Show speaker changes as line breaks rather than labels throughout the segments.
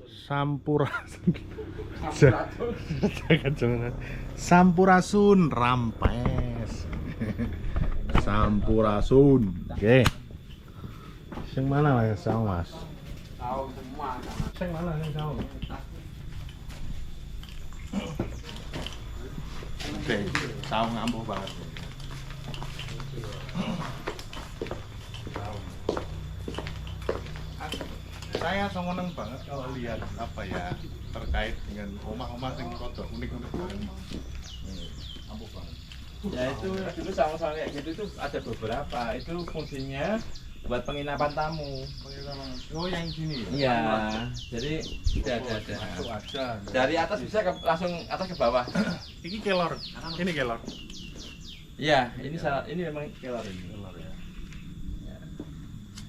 Sampurasun. Jangan. Sampurasun rampes. Sampurasun. Oke. Sing mana Mas? Saung Mas.
Tahu semua.
Sing mana sing saung? Oke, saung ampuh banget. Saya seneng banget kalau lihat apa ya terkait dengan omah-omah yang rada unik-unik banget. Ampuh banget.
Ya itu dulu saung-saung kayak gitu tuh ada beberapa. Itu fungsinya buat penginapan tamu.
Oh yang sini.
Iya. Jadi ada.
Masuk aja.
Dari atas bisa langsung atas ke bawah.
Ini kelor. Ini kelor.
Iya, ini memang kelor ini.
Kelor ya.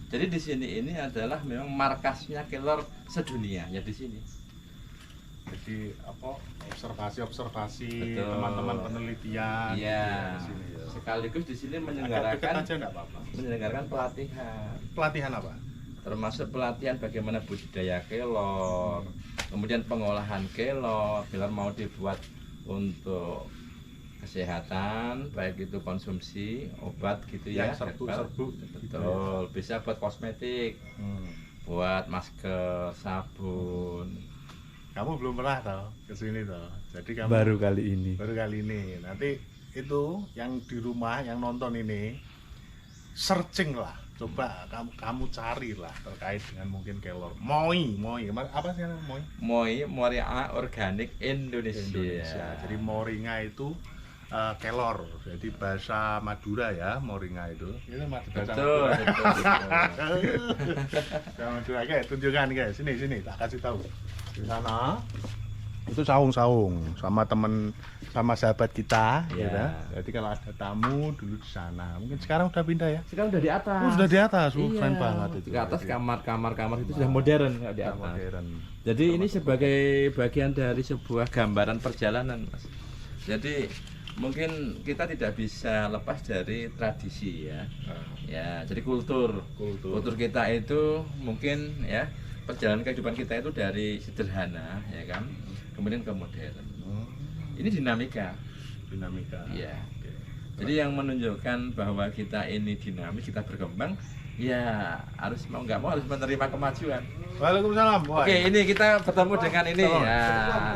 Jadi di sini ini adalah memang markasnya kelor sedunia ya di sini.
Jadi apa observasi
Betul.
teman-teman penelitian
Iya.
di sini ya.
Sekaligus di sini
Agak deket
menyelenggarakan
aja enggak apa-apa.
pelatihan.
Pelatihan apa?
Termasuk pelatihan bagaimana budidaya kelor, kemudian pengolahan kelor mau dibuat untuk kesehatan, baik itu konsumsi obat gitu ya,
Yang
herbal.
serbu-serbu.
Betul, bisa buat kosmetik, buat masker, sabun.
Kamu belum pernah toh ke sini toh. Jadi kamu
Baru kali ini.
baru kali ini. Nanti itu yang di rumah yang nonton ini searching lah. Coba kamu carilah terkait dengan mungkin kelor. Moi. Apa sih namanya moi?
Moringa Organik Indonesia.
Indonesia. Jadi moringa itu kelor. Jadi bahasa Madura ya, moringa itu. Itu bahasa
Betul,
Madura.
betul.
Bahasa Madura guys, tunjukkan guys. Sini tak kasih tahu. Di sana itu saung-saung sama temen sama sahabat kita
Iya.
ya. Jadi kalau ada tamu dulu di sana. Mungkin sekarang udah pindah ya.
Sekarang udah di atas.
Oh, sudah di atas.
Iya.
Keren banget itu.
Di atas
Jadi,
kamar itu sudah modern nggak di
sudah
atas.
modern.
Jadi ini sebagai bagian dari sebuah gambaran perjalanan, Mas. Jadi mungkin kita tidak bisa lepas dari tradisi ya. Ya, jadi kultur kita itu mungkin ya perjalanan kehidupan kita itu dari sederhana ya kan, kemudian ke modern. Ini dinamika. Iya.
Oke.
Jadi yang menunjukkan bahwa kita ini dinamis, kita berkembang, ya harus mau nggak mau harus menerima kemajuan.
Waalaikumsalam.
Oke, ini kita bertemu dengan ini
Salam.
ya.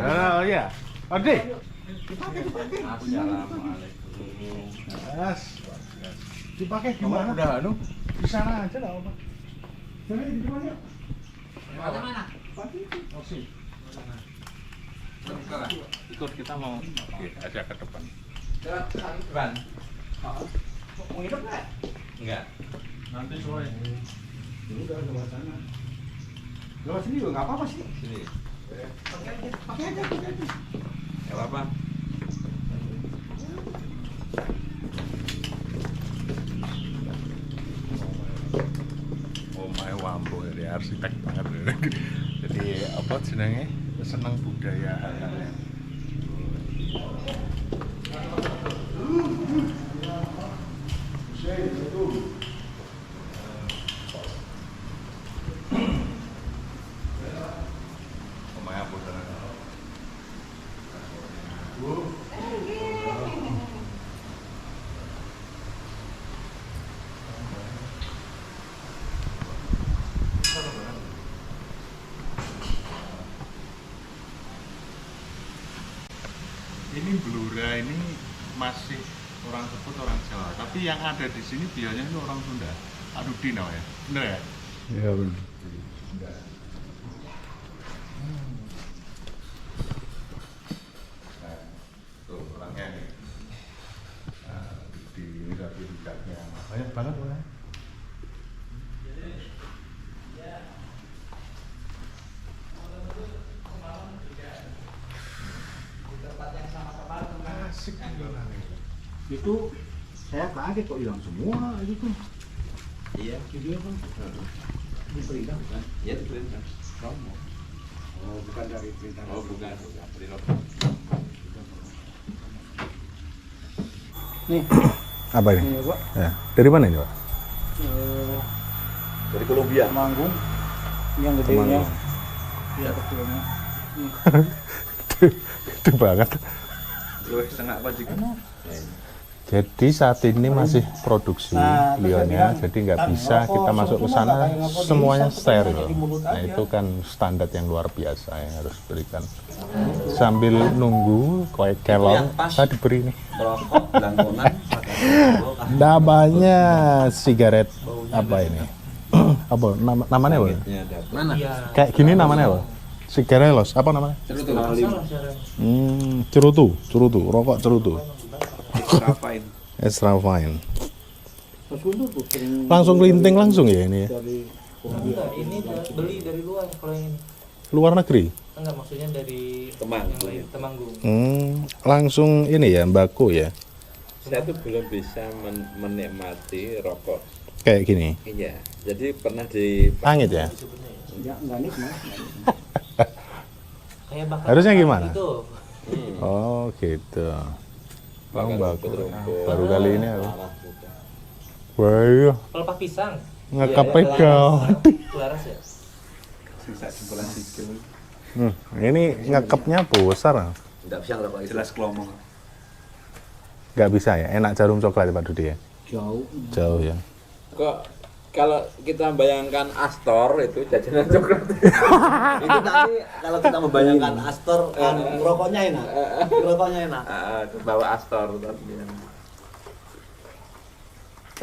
Oh iya. Ade.
Assalamualaikum.
Yes. Dipakai di mana?
Udah anu.
Di sana aja enggak apa-apa. Sana di mana?
Mana?
Oh, sini. Ikut kita mau ajak ke depan.
Lewat depan. Mau hidup nggak? Enggak.
Nanti sore.
Udah lewat sana. Lewat sini juga nggak apa-apa sih.
Sini.
Pakai aja.
Enggak apa-apa.
Omahe Wambo dari arsitek banget. Jadi apa jenenge? Seneng budaya. Omahe apa jenenge? Ini Blora ini masih orang sebut orang Jawa, tapi yang ada di sini biasanya itu orang Sunda. Adudi namanya, bener ya?
Iya benar.
Nah, tuh orangnya nih. Nah, di ini tapi rujaknya banyak banget orangnya. Asik
Itu saya kaget kok hilang semua itu.
Iya.
Video kan. Diperintah bukan?
Iya, diperintah.
Kamu. Oh, bukan dari perintah.
Oh, bukan. Perintah.
Nih,
apa ini?
nih Pak.
Ya. Dari mana ini Pak?
Eh,
Dari Kolombia.
Temanggung. Ini yang gedenya. Iya betulnya.
Gede banget.
Luwih setengah apa juga?
Jadi saat ini masih produksi
Nah,
Lionnya,
terus
jadi nggak
kan
bisa
rokok
kita masuk ke
cuma
sana
kayak ngerokok
semuanya
bisa,
steril.
di mulut
Nah
aja.
itu kan standar yang luar biasa yang harus diberikan. Sambil nunggu kue kelong, saya diberi nih.
Rokok, langkonan,
Namanya sigaret apa ini? Apa namanya apa?
mana?
Kayak gini namanya apa? Sigarelos apa namanya? Cerutu, rokok cerutu.
Rafain.
Extra fine.
Mas Guntur tuh sering
Langsung linting langsung ya ini ya?
dari
Enggak, ini beli dari luar kalau yang ini.
Luar negeri?
Enggak, maksudnya dari
Temanggung.
yang lain, Temanggung.
Langsung ini ya, mbako ya?
Saya tuh belum bisa menikmati rokok.
Kayak gini?
Iya, jadi pernah di
Pangit ya?
ya enggak nikmat.
Kayak bakar
Harusnya gimana?
Itu.
Oh gitu. Bang mbako.
rumput-rumput.
Baru kali ini aku.
Malah juga.
Wah,
Pelepah pisang.
ngekap
Iya,
pegang.
Laras ya?
Sisa jempolan sikil.
Ini ngekapnya besar.
Enggak bisa ngerokok itu. Jelas kelomong.
Nggak bisa ya? Enak jarum coklat Pak Dudi ya?
Jauh.
Jauh ya?
Kok kalau kita membayangkan Astor itu jajanan coklat.
Itu tadi kalau kita membayangkan Astor kan rokoknya enak. Rokoknya enak.
Bawa Astor tapi.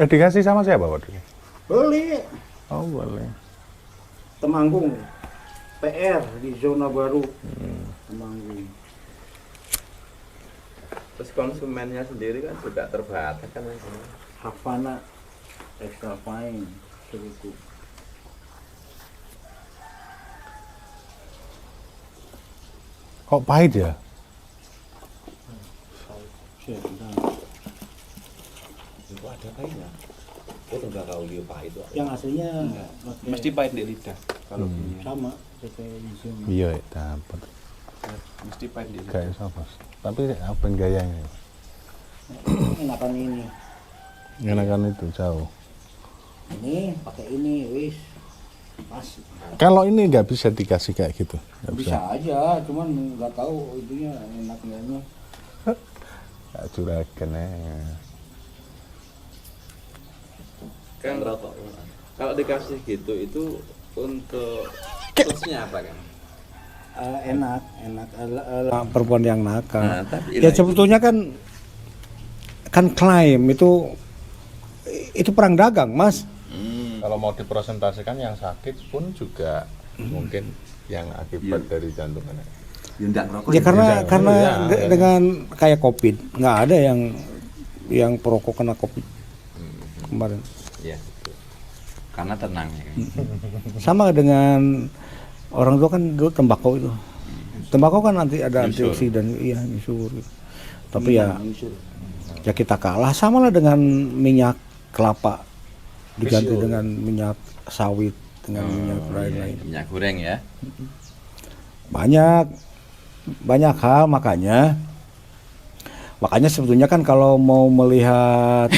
Dikasih sama siapa Pak Dudi?
Beli
Oh boleh.
Temanggung. PR di zona baru. Temanggung.
Terus konsumennya sendiri kan juga terbatas kan.
Havana extra fine cerutu.
Kok pahit ya?
Itu ada kayaknya. Oh, tembakau liu pahit itu.
Yang aslinya pakai-
Mesti pahit di lidah kalau punya.
sama pakai enzim.
Iya, dapat.
Mesti pahit di lidah.
Kayak sama. Tapi apa gayanya?
Enakan ini.
Enakan itu jauh.
Ini pakai ini wis. Pas.
Kalau ini nggak bisa dikasih kayak gitu, nggak bisa.
Bisa aja, cuman nggak tahu itunya enak enggaknya.
Nggak juragan ya.
Kan
Rokok.
kalau dikasih gitu itu untuk plusnya apa kan?
Enak perempuan yang nakal.
Nah, tapi
Ya
lah
sebetulnya kan klaim itu perang dagang, Mas.
Kalau mau dipresentasikan yang sakit pun juga mungkin yang akibat dari jantungannya.
Ya enggak ngerokok.
Ya karena
bisa. Iya, iya.
dengan kayak Covid, nggak ada yang perokok kena Covid kemarin.
ya itu. Karena tenang ya kan.
Sama dengan orang tua kan dulu tembakau itu. Tembakau kan nanti ada
Nyusur.
antioksidan, iya nyusur. Tapi ya kita kalah. Sama lah dengan minyak kelapa diganti dengan minyak sawit dengan minyak lain-lain.
Minyak goreng ya.
Banyak hal makanya sebetulnya kan kalau mau melihat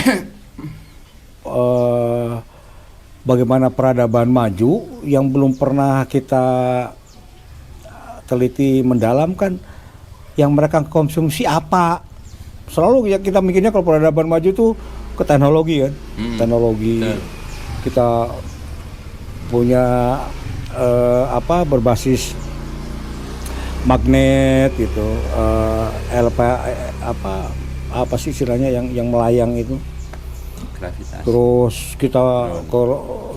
bagaimana peradaban maju yang belum pernah kita teliti mendalam kan yang mereka konsumsi apa. Selalu ya kita mikirnya kalau peradaban maju tuh ke teknologi kan. Teknologi
Betul.
kita punya berbasis magnet gitu, LP apa sih istilahnya yang melayang itu.
Gravitas.
Terus kita ke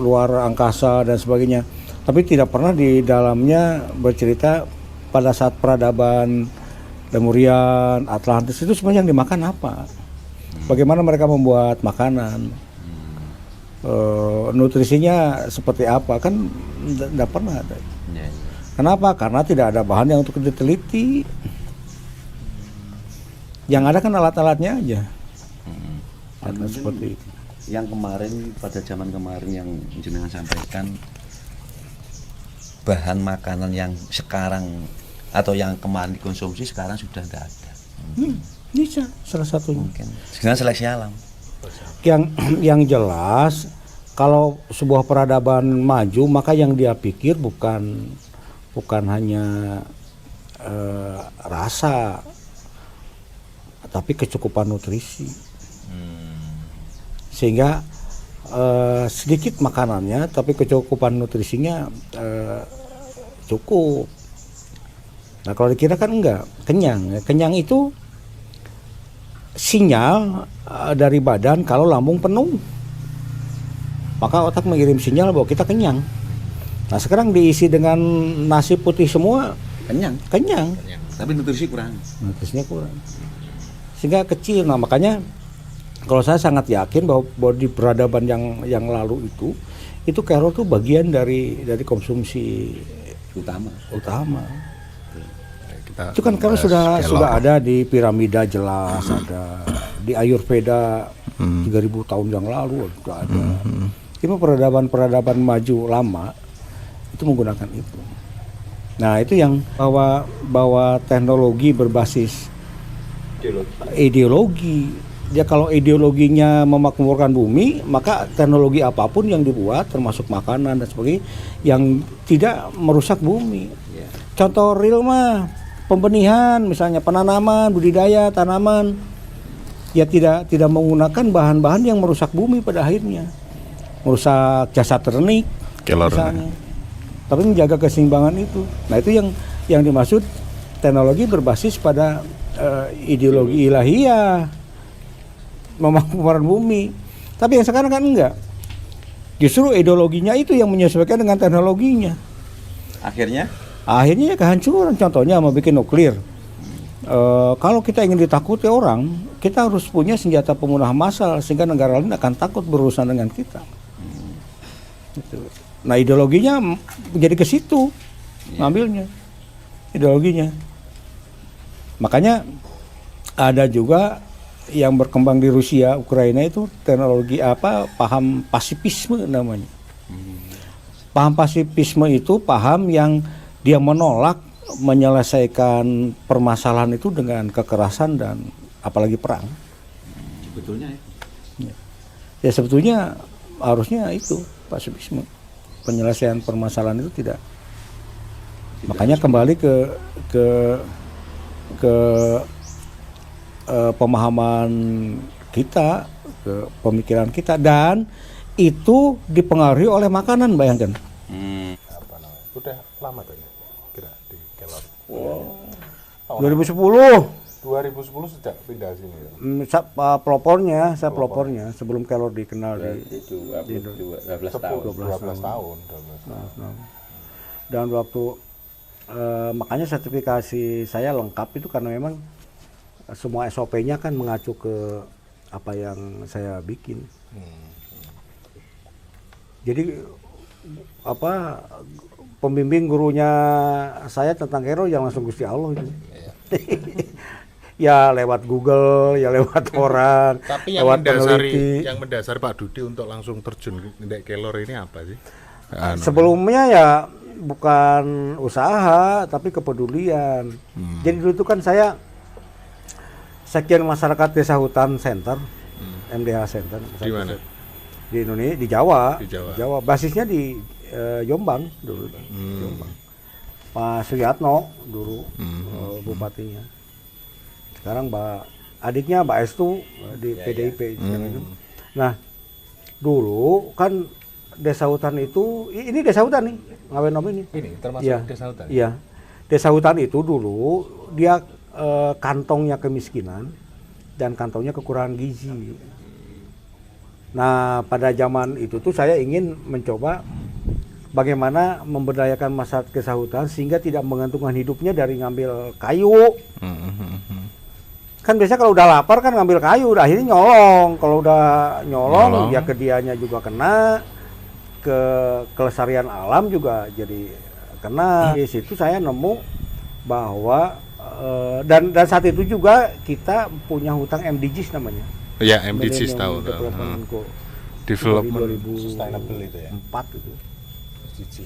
luar angkasa dan sebagainya. Tapi tidak pernah di dalamnya bercerita pada saat peradaban Lemurian, Atlantis itu sebenarnya yang dimakan apa? Bagaimana mereka membuat makanan? Nutrisinya seperti apa? Kan tidak pernah ada.
Ya, ya.
Kenapa? Karena tidak ada bahan yang untuk diteliti. Yang ada kan alat-alatnya aja. Alat seperti itu.
Yang kemarin pada zaman kemarin yang jenengan sampaikan bahan makanan yang sekarang atau yang kemarin dikonsumsi sekarang sudah tidak ada.
Bisa salah satunya.
Mungkin dengan seleksi alam.
Yang jelas kalau sebuah peradaban maju maka yang dia pikir bukan bukan hanya rasa, tapi kecukupan nutrisi. Sehingga sedikit makanannya, tapi kecukupan nutrisinya cukup. Nah kalau dikira kan enggak, kenyang. Kenyang itu sinyal dari badan kalau lambung penuh. Maka otak mengirim sinyal bahwa kita kenyang. Nah sekarang diisi dengan nasi putih semua, kenyang.
Tapi nutrisi kurang.
Nutrisinya kurang. Sehingga kecil. Nah makanya kalau saya sangat yakin bahwa di peradaban yang lalu itu kelor itu bagian dari konsumsi utama. Itu kan karena sudah ada di piramida jelas, ada di Ayurveda 3000 tahun yang lalu sudah ada. Itu peradaban maju lama itu menggunakan itu. Nah itu yang bahwa teknologi berbasis ideologi. Dia kalau ideologinya memakmurkan bumi, maka teknologi apapun yang dibuat termasuk makanan dan sebagainya yang tidak merusak bumi. Contoh real mah pembenihan, misalnya penanaman, budidaya tanaman, ya tidak menggunakan bahan-bahan yang merusak bumi pada akhirnya, merusak jasa ternik, misalnya. Tapi menjaga keseimbangan itu. Nah itu yang dimaksud teknologi berbasis pada ideologi ilahiyah, memakmurkan bumi. Tapi yang sekarang kan enggak. Justru ideologinya itu yang menyesuaikan dengan teknologinya.
Akhirnya
ya kehancuran. Contohnya mau bikin nuklir. Kalau kita ingin ditakuti orang, kita harus punya senjata pemusnah massal sehingga negara lain akan takut berurusan dengan kita. Gitu. Nah ideologinya menjadi ke situ, ngambilnya ideologinya. Makanya ada juga yang berkembang di Rusia, Ukraina itu teknologi paham pasifisme namanya. Paham pasifisme itu paham yang dia menolak menyelesaikan permasalahan itu dengan kekerasan dan apalagi perang.
sebetulnya
Ya sebetulnya harusnya itu pasifisme. Penyelesaian permasalahan itu tidak. Makanya kembali ke pemahaman kita, ke pemikiran kita, dan itu dipengaruhi oleh makanan, bayangkan.
Apa namanya? Udah lama tuh ya, kira di kelor.
2010
2010 sejak pindah sini ya.
Saya pelopornya sebelum kelor dikenal di
12 tahun.
12 tahun.
Dan waktu makanya sertifikasi saya lengkap itu karena memang semua SOP-nya kan mengacu ke apa yang saya bikin. Jadi pembimbing gurunya saya tentang kelor yang langsung Gusti Allah itu. Ya lewat Google, ya lewat orang,
Tapi yang
lewat peneliti.
mendasari Pak Dudi untuk langsung terjun ke kelor ini apa sih?
Sebelumnya ya bukan usaha tapi kepedulian. Jadi dulu itu kan saya Sekjen Masyarakat Desa Hutan Center, MDH Center.
Di mana?
Di Indonesia, di Jawa.
Di Jawa.
Basisnya di Jombang dulu. Jombang. Pak Suyatno dulu bupatinya. Sekarang adiknya Mbak Estu di PDIP. Nah, dulu kan desa hutan itu, ini desa hutan nih, Ngawen Om ini.
Ini termasuk desa hutan?
Iya, desa hutan itu dulu dia kantongnya kemiskinan dan kantongnya kekurangan gizi. Nah, pada zaman itu tuh saya ingin mencoba bagaimana memberdayakan masyarakat desa hutan sehingga tidak menggantungkan hidupnya dari ngambil kayu. Kan biasanya kalau udah lapar kan ngambil kayu, udah akhirnya nyolong. Kalau udah nyolong ya ke dianya juga kena, ke kelestarian alam juga jadi kena. Di situ saya nemu bahwa dan saat itu juga kita punya hutang MDGs namanya.
Ya, MDGs tahu. Development
2004
Sustainable itu ya.
Itu.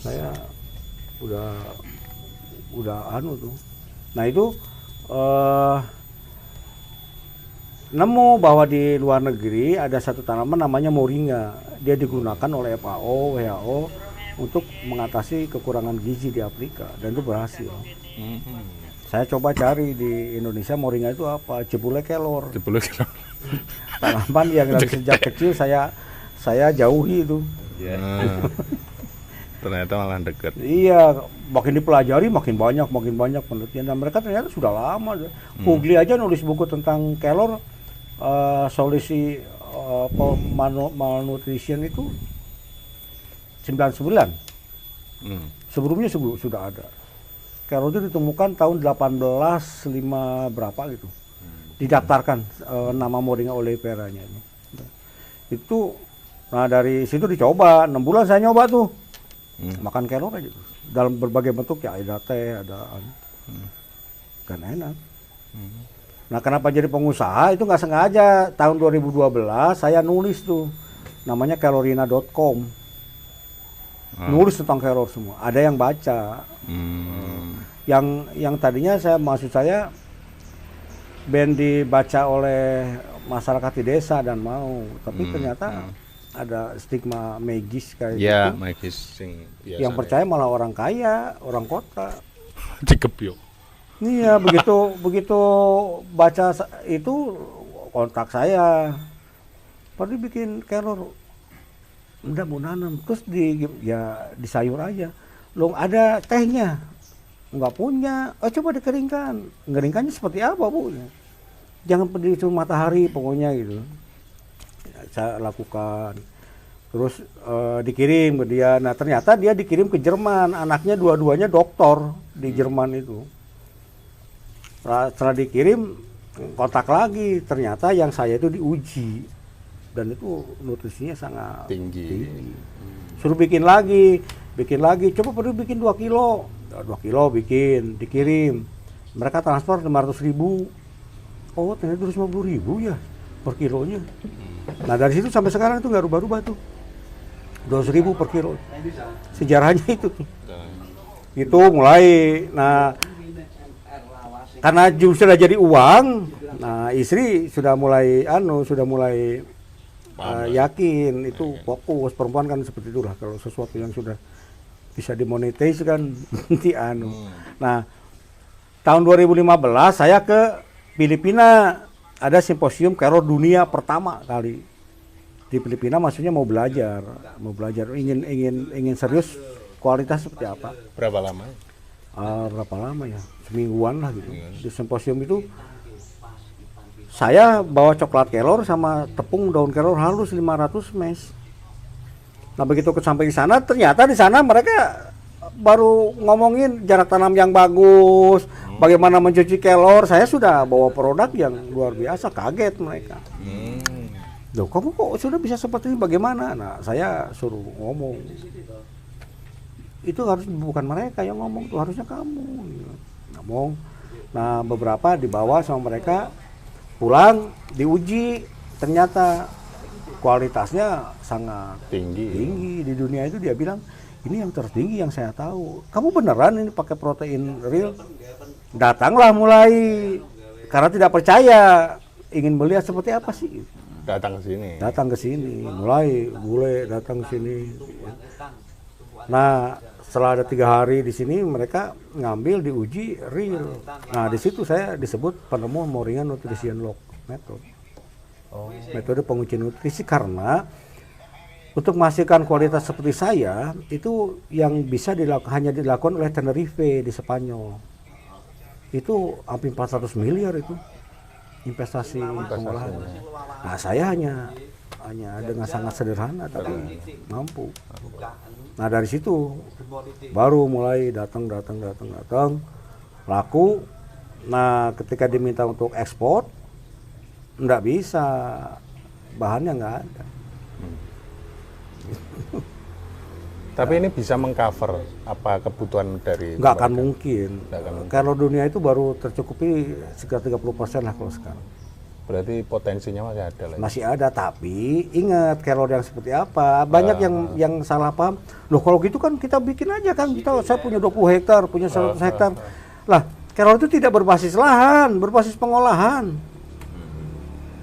Saya udah anu tuh. Nah itu nemu bahwa di luar negeri ada satu tanaman namanya moringa. Dia digunakan oleh FAO, WHO untuk mengatasi kekurangan gizi di Afrika, dan itu berhasil. Saya coba cari di Indonesia moringa itu apa, jebule kelor. Tanaman yang dari sejak kecil saya jauhi itu.
Ternyata malah deket.
Iya, makin dipelajari makin banyak penelitian, dan mereka ternyata sudah lama. Pugli aja nulis buku tentang kelor, solusi malnutrition itu 99. Sebelumnya sudah ada. Kelor itu ditemukan tahun 1805 berapa gitu. Didaftarkan nama Moringa oleifera-nya ini. Itu, nah dari situ dicoba, 6 bulan saya nyoba tuh. Makan kelor aja tuh. Dalam berbagai bentuk ya, ada teh, ada kan enak. Nah, kenapa jadi pengusaha itu nggak sengaja. Tahun 2012 saya nulis tuh, namanya kelorina.com. Nulis tentang kelor semua. Ada yang baca. Yang tadinya maksud saya band dibaca oleh masyarakat di desa dan mau, tapi ternyata ada stigma magis kayak gitu.
Magis sing biasa.
Yang percaya malah orang kaya, orang kota.
Dikepyo.
Iya, begitu baca itu kontak saya. Perlu bikin kelor. Udah mau nanam, terus di sayur aja. Loh, ada tehnya. Enggak punya. Oh, coba dikeringkan. Ngeringkannya seperti apa, Bu? Jangan di matahari pokoknya gitu. Saya lakukan. Terus dikirim ke dia. Nah, ternyata dia dikirim ke Jerman. Anaknya dua-duanya doktor di Jerman itu. Setelah dikirim, kontak lagi. Ternyata yang saya itu diuji. Dan itu nutrisinya sangat tinggi. Suruh bikin lagi. Coba perlu bikin 2 kilo. 2 kilo bikin, dikirim. Mereka transfer 500.000. Oh, ternyata 250.000 ya per kilonya. Nah, dari situ sampai sekarang itu nggak rubah-rubah tuh. 200.000 per kilo. Sejarahnya itu tuh. Itu mulai, nah karena sudah jadi uang, nah istri sudah mulai yakin itu fokus. Perempuan kan seperti itulah, kalau sesuatu yang sudah bisa dimonetize kan nanti Nah, tahun 2015 saya ke Filipina, ada simposium kelor dunia pertama kali di Filipina. Maksudnya mau belajar, ingin serius kualitas seperti apa.
Berapa lama?
Berapa lama ya? Semingguan lah gitu. Di simposium itu saya bawa coklat kelor sama tepung daun kelor halus 500 mes. Nah, begitu sampai di sana, ternyata di sana mereka baru ngomongin jarak tanam yang bagus, bagaimana mencuci kelor. Saya sudah bawa produk yang luar biasa, kaget mereka. Loh, kamu kok sudah bisa seperti ini, bagaimana? Nah, saya suruh ngomong. Itu harus bukan mereka yang ngomong, tuh harusnya kamu ngomong. Nah, beberapa dibawa sama mereka, pulang diuji, ternyata kualitasnya sangat tinggi. Di dunia itu dia bilang, ini yang tertinggi yang saya tahu. Kamu beneran ini pakai protein real? Datanglah mulai, karena tidak percaya, ingin melihat seperti apa sih. Datang ke sini, mulai bule datang ke sini. Nah, setelah ada 3 hari di sini, mereka ngambil diuji real. Nah, di situ saya disebut penemu Moringa Nutrition Log Method. Metode penguji nutrisi, karena untuk memastikan kualitas seperti saya itu yang bisa hanya dilakukan oleh Tenerife di Spanyol. Itu hampir 400 miliar itu investasi pengolahan. Nah, saya hanya dengan sangat sederhana tapi mampu. Nah, dari situ baru mulai datang laku. Nah, ketika diminta untuk ekspor, nggak bisa, bahannya nggak ada.
Tapi ini bisa mengcover apa kebutuhan dari
Nggak akan mungkin. Kalau dunia itu baru tercukupi sekitar 30% lah kalau sekarang.
Berarti potensinya masih ada lagi.
Masih ada, tapi ingat kelor yang seperti apa. Banyak yang salah paham. Loh, kalau gitu kan kita bikin aja kan. Saya punya 20 hektar, punya 100 hektar. Lah, kelor itu tidak berbasis lahan, berbasis pengolahan.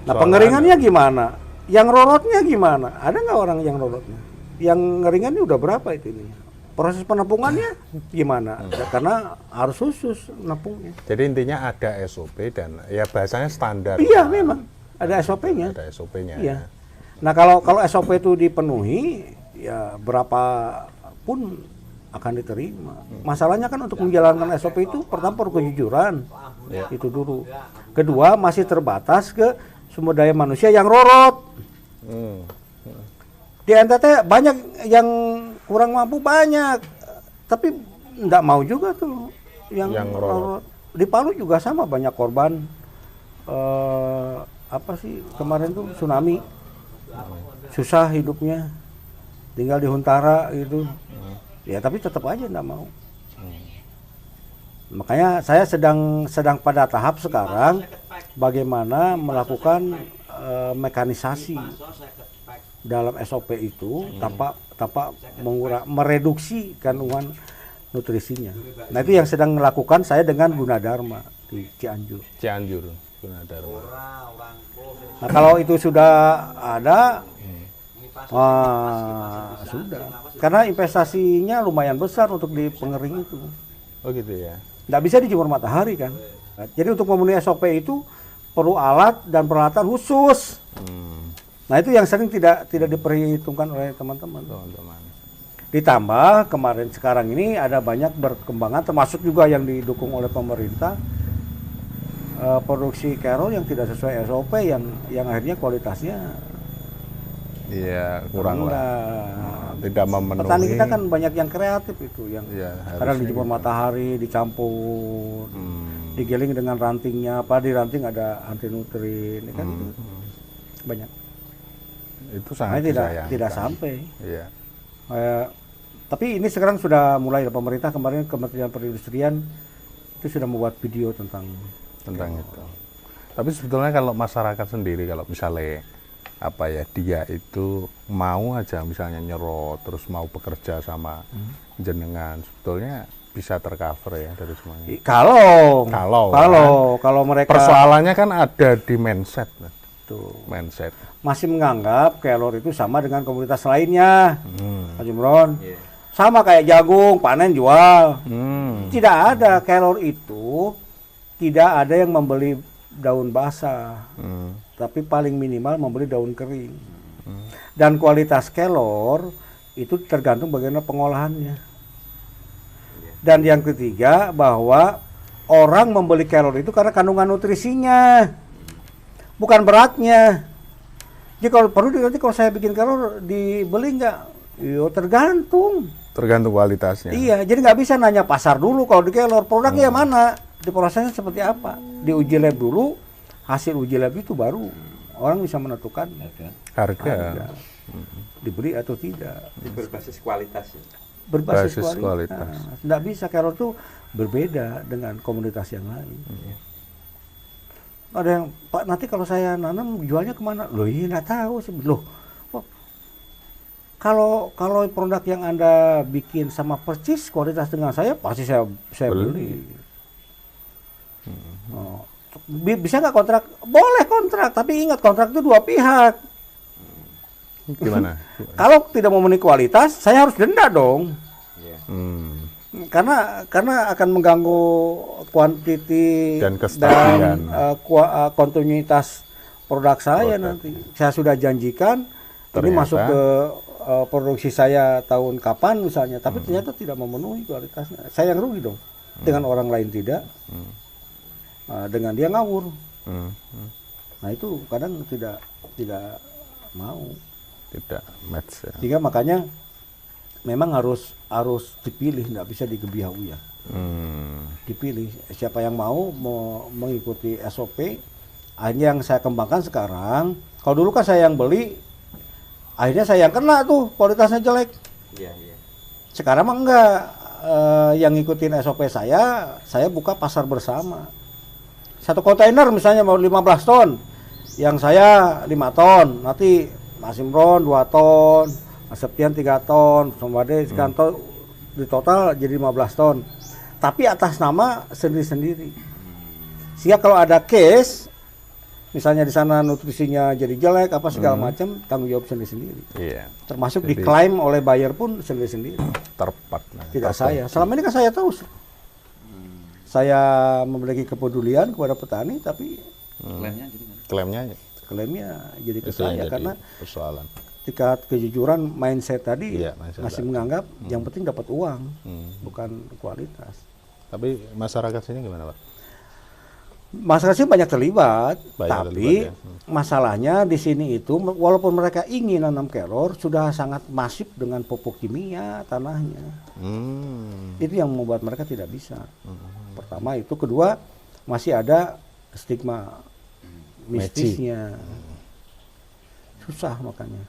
Nah, pengeringannya gimana? Yang rorotnya gimana? Ada nggak orang yang rorotnya? yang ringan ini udah berapa itu ini? Proses penampungannya gimana? Ya, karena harus khusus nampungnya.
Jadi intinya ada SOP dan ya bahasanya standar.
Iya memang ada SOP-nya.
Ada SOP-nya.
Iya. Nah kalau SOP itu dipenuhi, ya berapapun akan diterima. Masalahnya kan untuk menjalankan SOP itu pertama perlu kejujuran, itu dulu. Kedua masih terbatas ke sumber daya manusia yang rorot. Di NTT banyak yang kurang mampu banyak, tapi enggak mau juga tuh yang rorot. Di Palu juga sama banyak korban. Apa sih kemarin tuh tsunami, susah hidupnya, tinggal di Huntara gitu. Ya tapi tetap aja enggak mau. Makanya saya sedang pada tahap sekarang bagaimana melakukan mekanisasi dalam SOP itu tanpa mereduksi kandungan nutrisinya. Nah itu yang sedang melakukan saya dengan Gunadarma di Cianjur.
Gunadarma.
Nah kalau itu sudah ada, sudah. Karena investasinya lumayan besar untuk di pengering itu.
Oh gitu ya.
Nggak bisa dijemur matahari kan. Jadi untuk memenuhi SOP itu perlu alat dan peralatan khusus. Nah itu yang sering tidak diperhitungkan oleh teman-teman. Ditambah kemarin sekarang ini ada banyak berkembangan termasuk juga yang didukung oleh pemerintah, produksi kerol yang tidak sesuai SOP yang akhirnya kualitasnya
kurang lah. Tidak memenuhi.
Petani kita kan banyak yang kreatif itu yang kadang dijemur matahari, dicampur, digiling dengan rantingnya, di ranting ada anti nutrin, kan itu banyak.
Itu sangat
tidak sampai.
Iya.
Tapi ini sekarang sudah mulai pemerintah kemarin Kementerian Perindustrian itu sudah membuat video tentang
itu. Tapi sebetulnya kalau masyarakat sendiri kalau misalnya dia itu mau aja misalnya nyerot terus mau bekerja sama jenengan sebetulnya bisa tercover ya dari semuanya. Kalau mereka persoalannya kan ada di mindset. Mindset
masih menganggap kelor itu sama dengan komoditas lainnya, Pak Jumron. Sama kayak jagung, panen jual. Tidak ada, kelor itu tidak ada yang membeli daun basah, tapi paling minimal membeli daun kering. Dan kualitas kelor itu tergantung bagaimana pengolahannya. Dan yang ketiga bahwa orang membeli kelor itu karena kandungan nutrisinya, bukan beratnya. Jadi kalau perlu nanti kalau saya bikin kelor dibeli nggak? Yo tergantung
kualitasnya.
Iya, jadi nggak bisa nanya pasar dulu kalau di kelor produknya yang mana, diprosesnya seperti apa, diuji lab dulu, hasil uji lab itu baru orang bisa menentukan harga. Dibeli atau tidak.
Berbasis kualitas ya.
Berbasis kualitas. Nggak bisa kelor itu berbeda dengan komoditas yang lain. Ada yang, Pak nanti kalau saya nanam jualnya kemana? Loh iya nggak tahu sih. Loh, kalau produk yang Anda bikin sama persis kualitas dengan saya pasti saya beli. Bisa nggak kontrak? Boleh kontrak, tapi ingat kontrak itu dua pihak.
Gimana?
Kalau tidak memenuhi kualitas, saya harus denda dong. Karena akan mengganggu kuantiti
dan kestabilan
kontinuitas produk saya nanti. Saya sudah janjikan ini masuk ke produksi saya tahun kapan misalnya, tapi ternyata tidak memenuhi kualitasnya. Saya yang rugi dong. Dengan orang lain tidak. Dengan dia ngawur. Nah itu kadang tidak mau.
Tidak match ya.
Sehingga makanya memang harus dipilih, nggak bisa digebiahu ya. Dipilih siapa yang mau mengikuti SOP. Akhirnya yang saya kembangkan sekarang, kalau dulu kan saya yang beli, akhirnya saya yang kena tuh kualitasnya jelek. Sekarang mah enggak, yang ngikutin SOP saya buka pasar bersama. Satu kontainer misalnya mau 15 ton, yang saya 5 ton, nanti Mas Imron 2 ton, Mas Septian 3 ton, Sombade sekian ton, di total jadi 15 ton. Tapi atas nama sendiri-sendiri. Sehingga kalau ada case, misalnya di sana nutrisinya jadi jelek apa segala macam, tanggung jawab sendiri-sendiri.
Iya.
Termasuk
Jadi-
diklaim oleh buyer pun sendiri-sendiri.
Terpat. Nah,
Tidak saya. Selama ini kan saya terus. Saya memiliki kepedulian kepada petani, tapi
Klaimnya jadi kan?
Klaimnya
klaimnya jadi ke
itu yang
saya
jadi
karena
persoalan.
tingkat kejujuran mindset tadi
Iya, mindset
masih
tadi.
menganggap yang penting dapat uang,
Hmm.
bukan kualitas.
Tapi masyarakat sini gimana, Pak?
Masyarakat sih banyak terlibat,
Banyak
tapi
terlibat, ya.
masalahnya di sini itu walaupun mereka ingin nanam kelor sudah sangat masif dengan pupuk kimia tanahnya. Itu yang membuat mereka tidak bisa. Pertama itu, kedua masih ada stigma mistisnya. Susah makanya.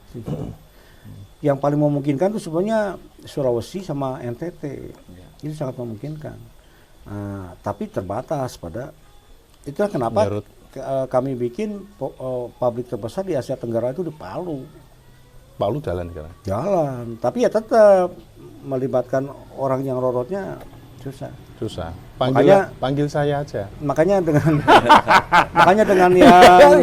Yang paling memungkinkan itu sebenarnya Sulawesi sama NTT. Itu sangat memungkinkan. Nah, tapi terbatas pada itulah kenapa
Menurut-
kami bikin pabrik terbesar di Asia Tenggara itu di Palu.
Palu jalan sekarang.
Jalan, tapi ya tetap melibatkan orang yang rorotnya susah.
Susah.
Makanya-
Panggil saya aja.
Makanya dengan makanya dengan yang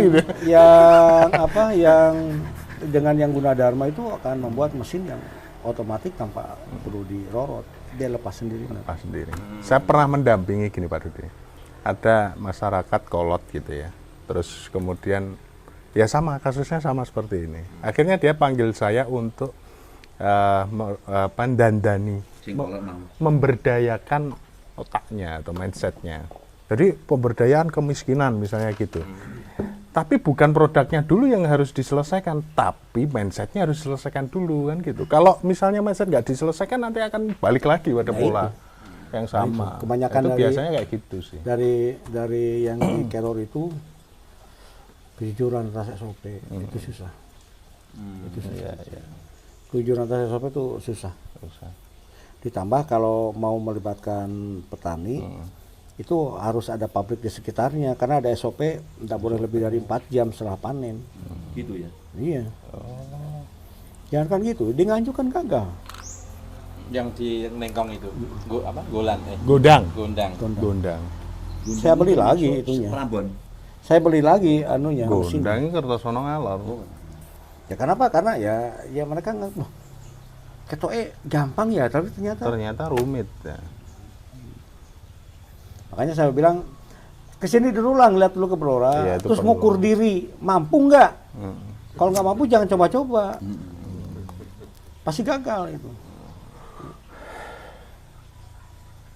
dengan yang Gunadarma itu akan membuat mesin yang otomatis tanpa perlu dirorot, dia lepas sendiri.
Pas sendiri. Saya pernah mendampingi gini Pak Dudi. Ada masyarakat kolot gitu ya. Terus kemudian ya sama kasusnya sama seperti ini. Akhirnya dia panggil saya untuk dandani,
Sing kolot mau.
memberdayakan otaknya atau mindsetnya. Jadi pemberdayaan kemiskinan misalnya gitu. Tapi bukan produknya dulu yang harus diselesaikan, tapi mindsetnya harus diselesaikan dulu kan gitu. Kalau misalnya mindset nggak diselesaikan nanti akan balik lagi pada pola yang sama.
Kebanyakan
itu
dari-
biasanya kayak gitu sih.
Dari yang di Kelor itu kejujuran atas SOP itu susah. Itu susah. Kejujuran atas SOP itu susah.
Susah.
Ditambah kalau mau melibatkan petani itu harus ada pabrik di sekitarnya karena ada SOP tidak boleh lebih dari 4 jam setelah panen.
Gitu ya.
Iya. Jangan kan gitu, di Nganjuk kan gagal.
Yang di Nengkong itu. Golan
Godang.
Gondang.
Gondang.
Saya beli lagi itunya.
Prambon.
Saya beli lagi anunya. mesin.
Gondang ini Kertosono ngalor.
Ya kenapa? Karena ya mereka nggak, "Loh, ketoke gampang ya, tapi
Ternyata rumit ya.
makanya saya bilang kesini dulu lah, ngeliat dulu ke Blora,
Iya, itu
terus
perlu.
ngukur diri, mampu nggak?
Hmm.
Kalau nggak mampu jangan coba-coba, pasti gagal itu.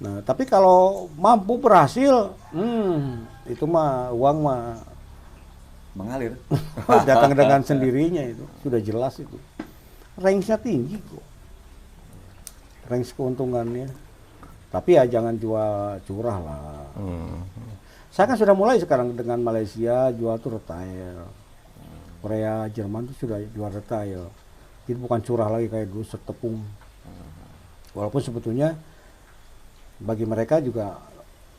Nah, tapi kalau mampu berhasil, itu mah uang mah
Mengalir.
datang dengan sendirinya itu, sudah jelas itu. Range-nya tinggi kok, range keuntungannya. Tapi ya jangan jual curah lah. Saya kan sudah mulai sekarang dengan Malaysia jual tuh retail. Korea, Jerman tuh sudah jual retail. Jadi bukan curah lagi kayak dulu setepung. Walaupun sebetulnya bagi mereka juga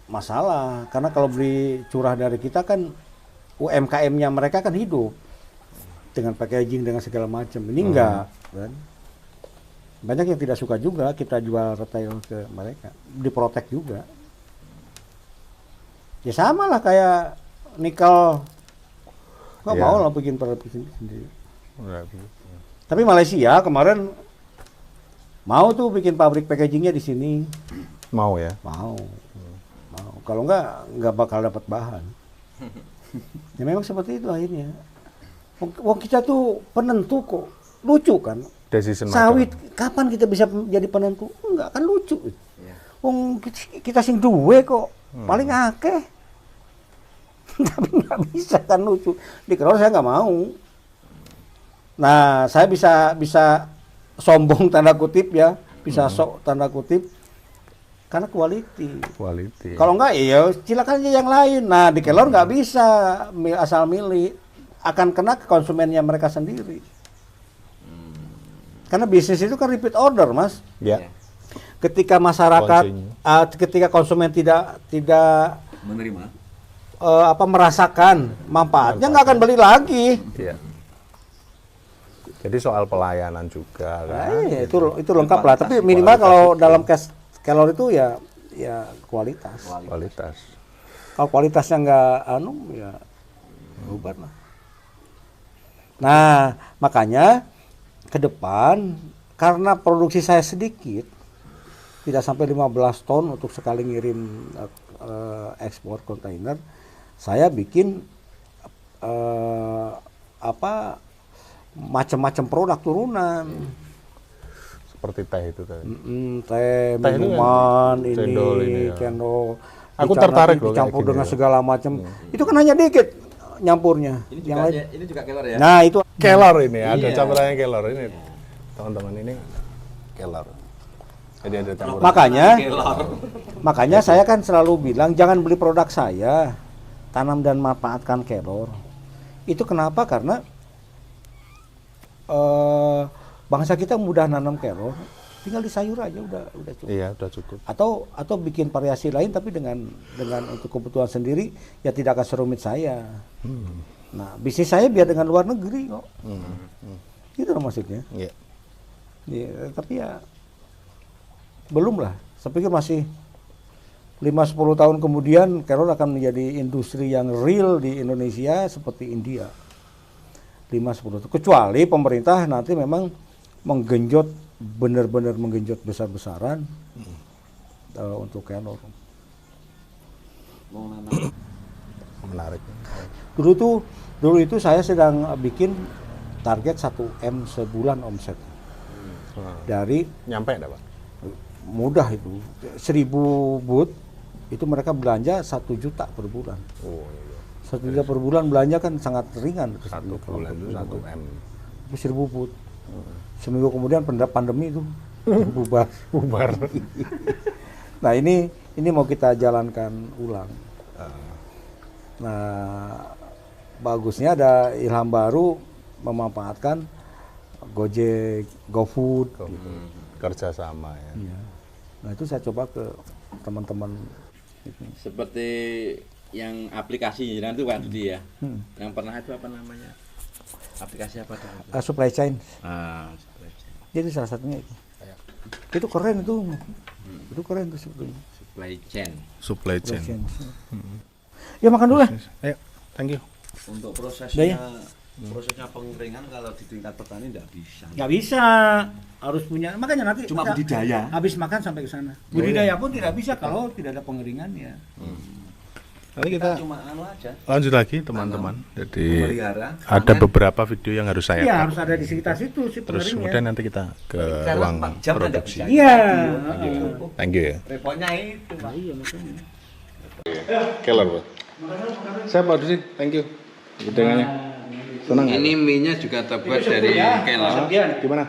masalah karena kalau beli curah dari kita kan UMKM-nya mereka kan hidup dengan packaging dengan segala macam. Ini enggak kan. Banyak yang tidak suka juga kita jual retail ke mereka, diprotek juga. Ya sama lah kayak nikel, nggak
Iya.
mau lah bikin pabrik sendiri.
Udah.
Tapi Malaysia kemarin mau tuh bikin pabrik packagingnya di sini,
Mau ya.
mau. Kalau nggak bakal dapat bahan. Ya memang seperti itu akhirnya. Wong kita tuh penentu kok, lucu kan?
Decision
Sawit
maker.
kapan kita bisa jadi penentu? Enggak kan lucu. Wong kita sing duwe kok paling akeh. Tapi nggak bisa kan lucu. Di Kelor saya nggak mau. Nah, saya bisa sombong tanda kutip ya, bisa sok tanda kutip karena quality.
Quality.
Kalau enggak ya silakan aja yang lain. Nah, di Kelor nggak bisa asal milih, akan kena ke konsumennya mereka sendiri. Karena bisnis itu kan repeat order, Mas.
Ya.
Ketika masyarakat,
Continue.
ketika konsumen tidak
Menerima.
merasakan manfaatnya, nggak akan beli lagi.
Iya. Jadi soal pelayanan juga kan.
Itu lengkap lah. Tapi minimal kalau dalam Kelor itu ya kualitas.
Kualitas.
Kalau kualitasnya nggak ya bubar lah. Nah, makanya ke depan karena produksi saya sedikit, tidak sampai 15 ton untuk sekali ngirim ekspor kontainer, saya bikin macam-macam produk turunan.
Seperti teh itu tadi.
Teh,
Teh itu
minuman,
kan cendol ini ya.
cendol.
Aku
Dicampur-
tertarik loh kayak
dicampur
gini
dengan
ya.
segala macam. Itu kan hanya dikit nyampurnya.
Ini juga kelar ya.
Nah, itu
Kelor ini, ada
Iya.
campurannya kelor ini. Teman-teman ini kelor. Jadi ada campuran.
makanya saya kan selalu bilang jangan beli produk saya, tanam dan manfaatkan kelor. Itu kenapa? Karena bangsa kita mudah nanam kelor, tinggal di sayur aja udah cukup.
Iya, udah cukup.
Atau bikin variasi lain tapi dengan untuk kebutuhan sendiri ya tidak akan serumit saya. Nah, bisnis saya biar dengan luar negeri kok. Itu loh maksudnya.
Iya.
Ya, tapi ya belum lah. Saya pikir masih 5-10 tahun kemudian kelor akan menjadi industri yang real di Indonesia seperti India. 5-10 tahun. Kecuali pemerintah nanti memang menggenjot, benar-benar menggenjot besar-besaran untuk kelor.
Menarik.
Dulu itu saya sedang bikin target 1 M sebulan omset. Dari
Nyampe enggak, Pak?
mudah itu 1000 booth itu mereka belanja 1 juta per bulan.
Oh, iya.
1 juta per bulan belanja kan sangat ringan.
Satu bulan itu 1 M.
1000 booth. Seminggu kemudian pandemi itu bubar. Nah, ini mau kita jalankan ulang. Nah, bagusnya ada ilham baru memanfaatkan Gojek, GoFood.
Kerja sama ya.
Iya. Nah, itu saya coba ke teman-teman.
Seperti yang aplikasi jangan itu Pak Dudi ya. Yang pernah itu apa namanya? Aplikasi apa tuh?
Supply chain.
Supply chain.
Jadi salah satunya itu. Itu keren itu. Itu keren itu sebetulnya.
Supply chain.
Supply chain.
Ya makan dulu lah.
Ayo, thank you.
Untuk
Udah ya?
prosesnya pengeringan kalau di tingkat petani nggak bisa.
Nggak bisa, harus punya. Makanya nanti
Cuma
kita
budidaya.
habis makan sampai ke sana. Budidaya pun tidak bisa kalau tidak ada pengeringan ya.
Nanti kita
Cuma anu aja.
lanjut lagi teman-teman. Jadi
Memelihara.
ada beberapa video yang harus saya
Iya,
cut.
harus ada di sekitar situ si
Terus
pengeringnya.
kemudian nanti kita ke ruang produksi.
Iya.
Thank you ya.
Repotnya itu.
Iya, makanya.
Keller, Pak. Saya Pak Dusi, thank you. Hidangannya. Senang nggak?
Ini mie-nya juga terbuat dari kelor.
Gimana?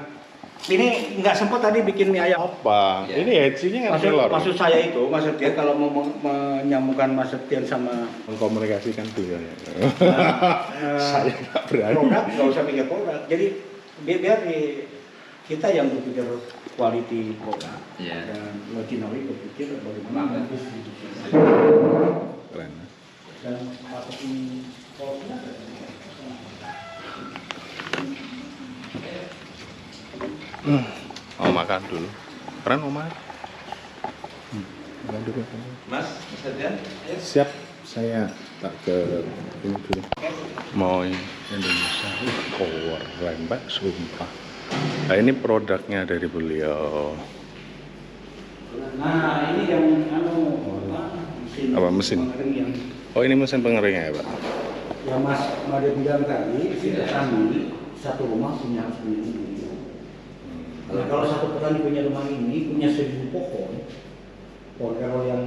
Ini nggak sempat tadi bikin mie ayam.
Apa?
Ya.
Ini hedgingnya kan keller.
Maksud saya itu, Mas Septian kalau mau menyambungkan Mas Septian sama
Mengkomunikasikan beliau ya. Saya nggak berani.
produk, nggak usah mikir produk. Jadi biar kita yang berpikir quality produk
Iya.
dan Loginawi berpikir bagaimana distribusinya
Keren.
dan marketing produknya.
Mau makan dulu. Keren mau makan. Makan dulu.
Mas, Adian?
Siap, saya tak ke ini dulu. Mau Indonesia, keren Pak, sumpah. Nah ini produknya dari beliau.
Nah, ini yang
Apa, mesin?
pengering yang
Oh ini mesin pengeringnya ya Pak?
Mas Made bilang tadi, kami satu rumah punya harus punya ini. Nah, kalau satu petani punya rumah ini punya 1000 pohon kalau yang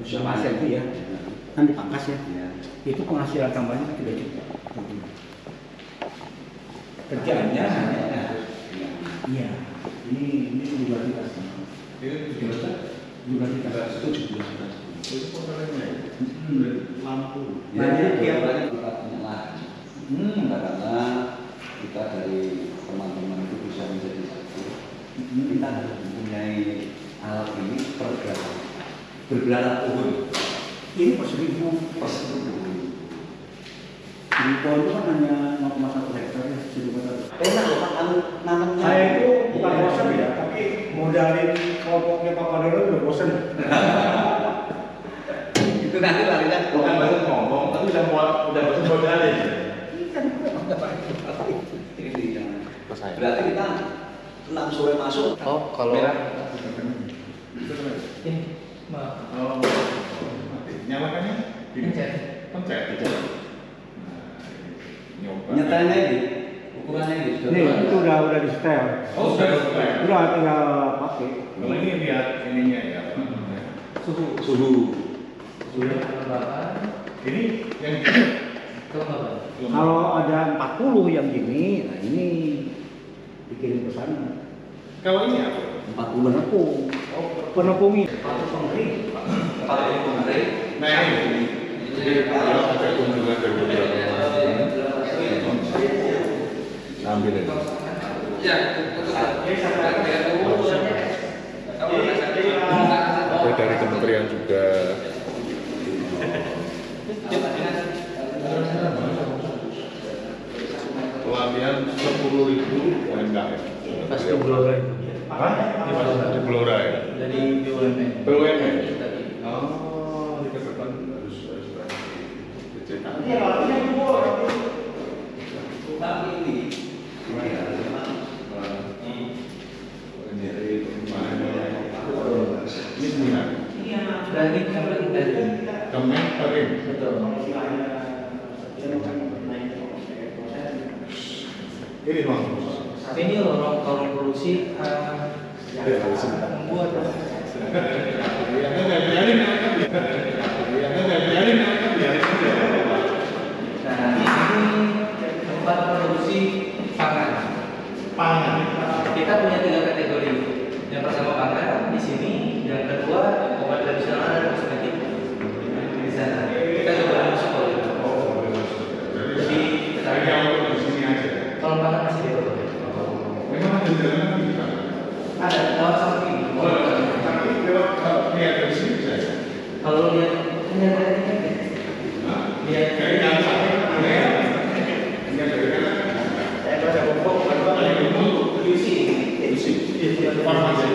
usia masa itu ya, kan dipangkas ya. Itu penghasilan tambahnya 3 juta. Kerjaannya iya, ini juga kita setuju. Lampu. Nah, jadi tiap
Karena kita dari teman-teman itu bisa menjadi satu. Kita harus mempunyai alat ini bergerak pohon.
ini per 1000
Per 1000.
di pohon itu kan hanya 0,1 hektar ya, 1000 hektar.
Enak loh Pak, nanamnya.
Saya itu bukan bosan ya, tapi modalin kelompoknya Pak Padero udah bosan.
Itu nanti larinya
Bukan baru ngomong, tapi udah bosan
selesai.
Berarti kita 6 sore masuk.
Oh, kalau
Merah.
ini maaf.
Oh, mati. Nyalakannya?
Pencet.
Pencet. Nah, nyoba.
Nyetelnya ini, ukurannya ini sudah.
Ini itu udah di setel.
Oh, sudah selesai.
Udah tinggal pakai.
Kalau ini lihat ininya ya.
Suhu.
Suhu.
Suhu berapa?
Ini yang
Kelembaban.
Kalau ada 40 yang gini, nah ini dikirim ke sana.
kalau ini apa?
40
Penepung. Penepung ini.
Nah ini. Jadi kalau ada kunjungan dari beberapa ambil ini. Ada dari kementerian juga. Pelatihan 10.000 UMKM.
Pas di Blora itu.
Hah? Di Blora ya?
Dari BUMN.
BUMN?
Tadi.
Oh, di depan harus dicetak.
Tapi ini
Ini seminar.
Dari Kementerian dari.
Kementerian.
Betul.
Ini ruang.
Ini lorong produksi membuat nah ini tempat produksi pangan.
Pangan.
Kita punya 3 kategori. Yang pertama pangan di sini, yang kedua obat tradisional dan kosmetik di sana. Kita coba masuk kalau itu. Jadi
Saya untuk di sini aja.
kalau pangan masih di bawah.
Memang ada jalan di sana.
Ada lewat samping.
Tapi lewat lihat dari sini bisa.
Kalau lihat kenyataannya lihat
Kayak yang satu aneh. Ini dari kanan.
saya baca pokok
Farmasi.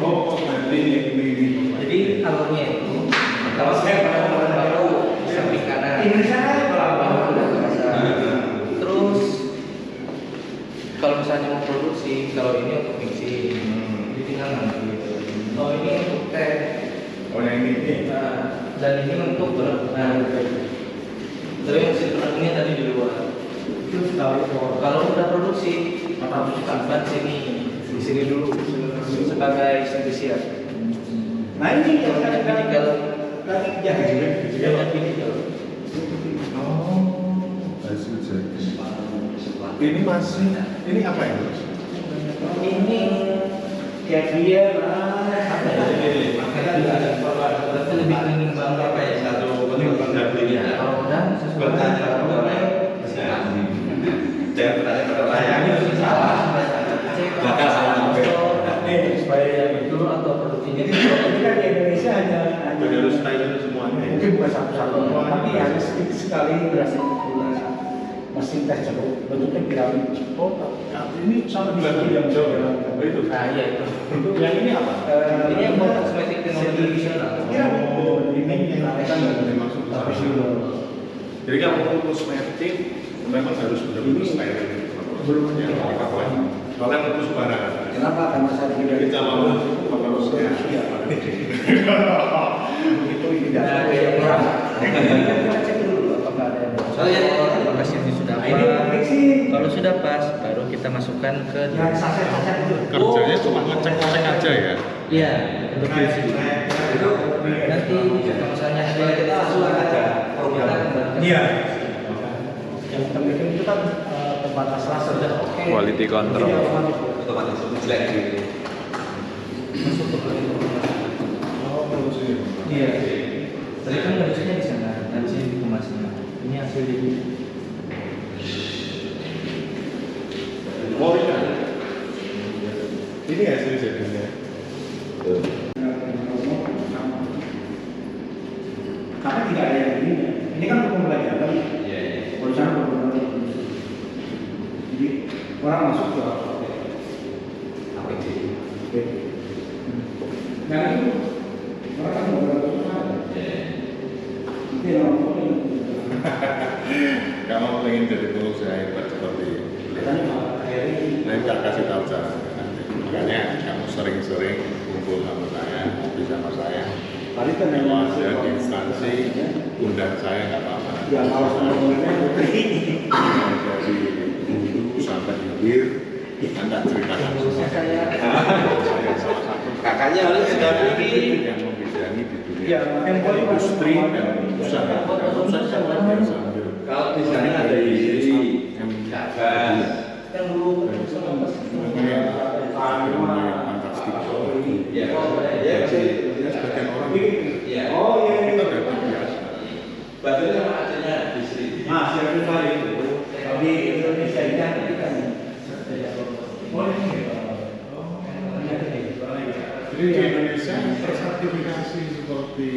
Oh, nanti ini.
jadi alurnya itu kalau saya baru di samping kanan bawah udah terasa. Terus kalau misalnya mau produksi, kalau ini untuk mixing jadi tinggal ngambil. Oh ini untuk teh.
Oh, yang ini.
Nah, dan ini untuk berenang. Tapi mesin penenunnya tadi di luar. Itu kalau udah produksi, harus simpan sini, di sini dulu sebagai servis.
Nah ini
Kalau minyak biji kalau minyak biji kalau
Oh, hasil jadi. Ini masih. Ini apa ya?
ini dia apa ya? Berarti lebih menimbang apa ya? Kalau udah sesuai
jangan bertanya pada layar. Bakal saya ambil.
supaya yang itu atau produksinya
Jadi ini kan di Indonesia hanya
Harus style semuanya.
mungkin bukan satu-satu, tapi harus sedikit sekali berhasil mesin teh ceruk bentuknya piramid.
Oh, ini sama dengan yang jauh ya? Oh, itu.
nah iya itu
Yang ini apa?
ini yang buat kosmetik teknologi tradisional.
Oh, ini yang kan nggak dimaksud
Tapi sih
Jadi kalau kosmetik memang harus benar-benar style belum Kalau yang itu sembarangan.
kenapa? Karena saya tidak
Kita mau harusnya.
begitu ini
Nah,
tidak
kayak orang.
kita cek dulu apakah ada yang
Oh ya, apakah ini sudah
Nah, ini
pas?
mixing.
Kalau sudah pas, baru kita masukkan ke
Yang saset-saset dulu.
Kerjanya cuma ngecek-ngecek aja ya.
iya untuk QC.
Itu
Nanti kalau misalnya ada sesuatu kita kembalikan.
Iya. Yang terbikin itu kan pembatas laser.
Sudah oke.
Quality control.
Jadi otomatis.
otomatis jelek gitu.
Masuk ke
Oh, produksi.
Iya. Tadi kan harusnya di sana, dan sini dikemasnya. Ini hasil dari
Oh, iya. Ini hasil jadinya.
Karena tidak ada yang ini. Ini kan untuk pembelajaran.
Iya.
Kalau di sana benar-benar. Jadi orang masuk ke
APD.
Nah itu orang kan benar-benar susah.
Iya.
Itu yang orang
Kamu pengen jadi pengusaha hebat seperti
katanya Pak Heri.
Nah saya nggak kasih tahu caranya. Makanya kamu sering-sering kumpul sama saya, ngopi sama saya.
Tadi kan yang
Kalau ada di instansi, undang saya nggak apa-apa.
yang alas ngomongnya
Dari dulu sampai hilir, Anda ceritakan semua. Saya salah satu
Kakaknya harus sudah pergi.
yang membidangi di dunia industri dan usaha. Kalau usaha kan luar biasa.
Kalau di sana ada istri, kakak.
Yang dulu
Fantastik.
Ya,
Jadi sebagian orang
ya.
kita datang biasa.
Batu sama adanya istri.
Mas, yang kembali di Indonesia ini kan kita
Jadi di Indonesia tersertifikasi seperti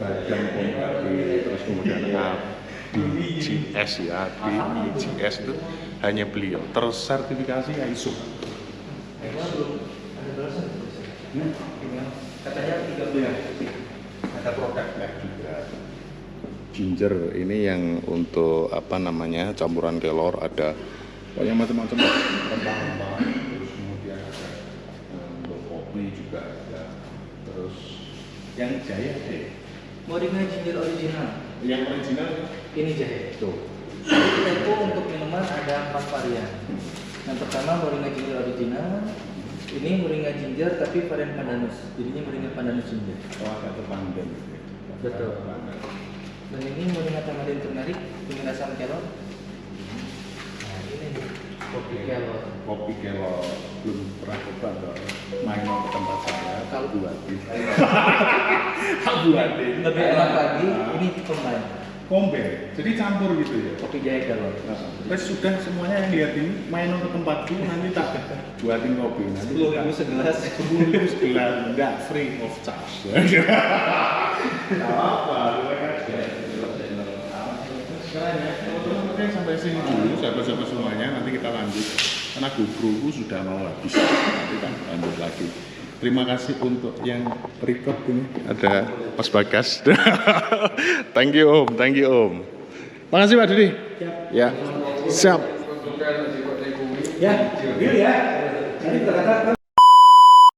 Badan Kombati, terus kemudian BGS ya, BGS itu hanya beliau tersertifikasi ISO.
katanya 3 bulan.
Ada produknya juga. Ginger ini yang untuk apa namanya campuran kelor, ada banyak macam-macam rempah-rempah, terus kemudian ada untuk kopi juga ada, terus yang jaya deh.
Moringa ginger original.
Yang original
Ini jahe.
tuh.
Jadi kita itu untuk minuman ada 4 varian. Yang pertama moringa ginger original. Ini moringa ginger tapi varian pandanus. Jadinya moringa pandanus ginger.
Oh, ada terpandang.
Betul. Dan ini moringa tamadin turmeric dengan asam kelor. Nah ini nih, kopi kelor.
Kopi kelor belum pernah coba dong. Main ke tempat saya,
Kalau
buatin. Buatin.
lebih enak lagi, ini combine.
Kombe, jadi campur gitu ya.
Kopi jahe kelor.
Terus sudah semuanya yang lihat ini main ke tempatku, nanti tak buatin kopi. Nanti
10.000 segelas.
10.000 segelas, enggak free of charge. Enggak apa, sekarang ya, teman-teman sampai sini dulu, sahabat-sahabat semuanya, nanti kita lanjut. Karena GoPro-ku sudah mau habis, nanti kita lanjut lagi. Terima kasih untuk yang record ini. Ada Mas Bagas. Thank you Om, thank you Om. Makasih Pak Didi. Ya, siap.
ya, deal ya. Nanti kita katakan